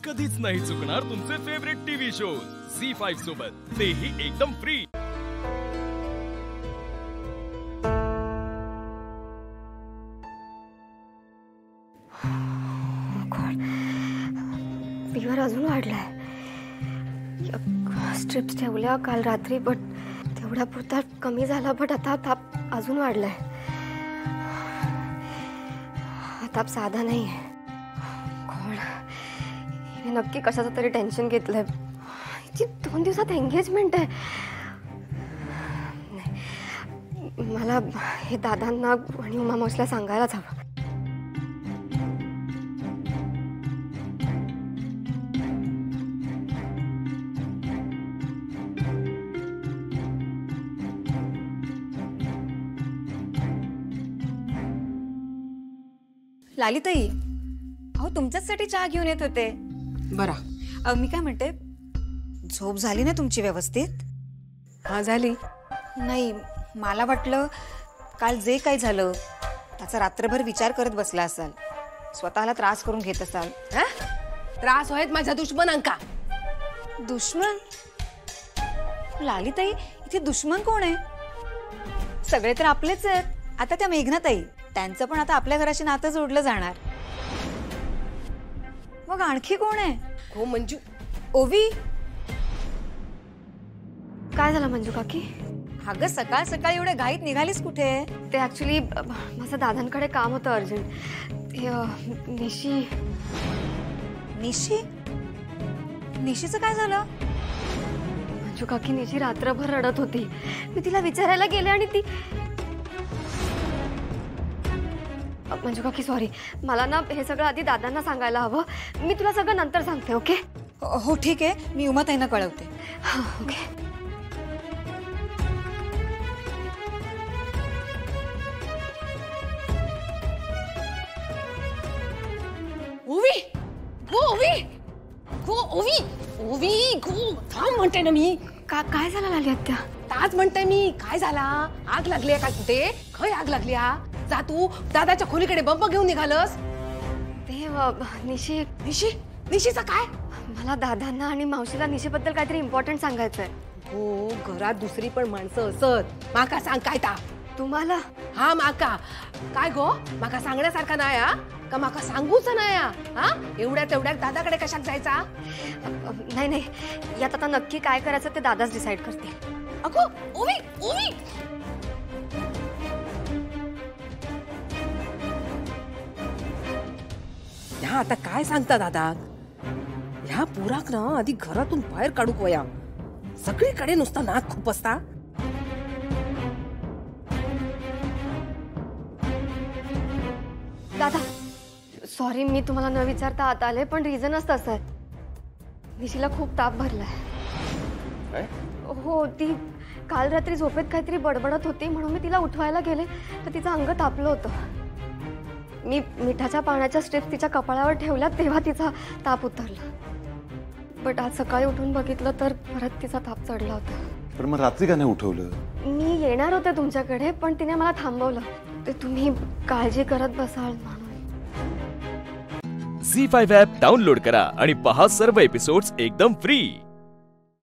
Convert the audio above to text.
कधीच नाही चुकणार तुमचे फेवरेट टीव्ही शोज झी5 सोबत, तेही एकदम फ्री। फीवर अजून वाढलाय। स्ट्रिप्स ठेवल्या काल रात्री, बट तेवढा पुरता कमी झाला, बट आता ताप अजून वाढलाय। हा ताप साधा नाही आहे। हिने नक्की कशाचं तरी टेन्शन घेतलंय। हिची 2 दिवसात एंगेजमेंट आहे। मला हे दादांना आणि उमा मावशीला सांगायलाच हवं। लालीताई, अहो तुमच्यासाठी चहा घेऊन येत होते। बरं, मी काय म्हणते, झोप झाली ना तुमची व्यवस्थित? हा झाली। नाही, मला वाटलं काल जे काही झालं त्याचा रात्रभर विचार करत बसला असाल, स्वतःला त्रास करून घेत असाल। त्रास होत माझ्या दुश्मनांका। दुश्मन? लालीताई, इथे दुश्मन कोण आहे? सगळे तर आपलेच आहेत। आता त्या मेघनाताई, त्यांचं पण आता आपल्या घराशी नातं जोडलं जाणार। मग आणखी कोण आहे? हो मंजू। ओवी, काय झालं मंजू काकी? अगं सकाळ सकाळी एवढ्या घाईत निघालीस कुठे? ते ऍक्च्युली माझं दादांकडे काम होतं अर्जंट। ते निशी निशी निशीचं काय झालं? मंजू काकी, निशी रात्रभर रडत होती। मी तिला विचारायला गेले आणि ती मंजू काकी सॉरी, मला ना हे सगळं आधी दादांना सांगायला हवं। मी तुला सगळं नंतर सांगते, ओके? हो ठीक आहे, मी उमाताईंना कळवते। ओके। ओवी, गो ओवी, गो ओवी, ओवी गो, थांब म्हणते ना मी। काय झालं लाली आत्या? ताज म्हणते मी, काय झाला? आग लागली का कुठे? खय आग लागली? जा तू दादाच्या खोलीकडे बंब घेऊन निघालस। ते निशी निशीचा काय? मला दादांना आणि मावशीला निशीबद्दल काहीतरी इम्पॉर्टंट सांगायचंय। हो, घरात दुसरी पण माणसं असत। माका सांग काय ता? तुम्हाला? हा माका काय गो? माका सांगण्यासारखा नाही का? माका सांगूच नाही हा? एवढ्या तेवढ्या दादाकडे कशाक जायचा? नाही, यात आता नक्की काय करायचं ते दादाच डिसाइड करतील। अगो ओवी, ओवी, ह्या आता काय सांगता दादा? ह्या पुराक ना आधी घरातून बाहेर काढूक वया। सगळीकडे नुसता नाक खूप असता। दादा सॉरी, मी तुम्हाला न विचारता आत आले, पण रिझनच तसं आहे। निशीला खूप ताप भरलाय। हो, ती काल रात्री झोपेत काहीतरी बडबडत होती, म्हणून मी तिला उठवायला गेले तर तिचं अंग तापलं होतं। मी मिठाच्या पाण्याच्या स्ट्रिप्स तिच्या कपाळावर ठेवल्या तेव्हा तिचा ताप उतरला, बट आज सकाळी उठून बघितलं तर परत तिचा ताप चढला होता। पण मग रात्री का नाही उठवलं? मी येणार होते तुमच्याकडे, पण तिने मला थांबवलं। ते तुम्ही काळजी करत बसाल म्हणून। झी5 ॲप डाउनलोड करा आणि पहा सर्व एपिसोड्स एकदम फ्री।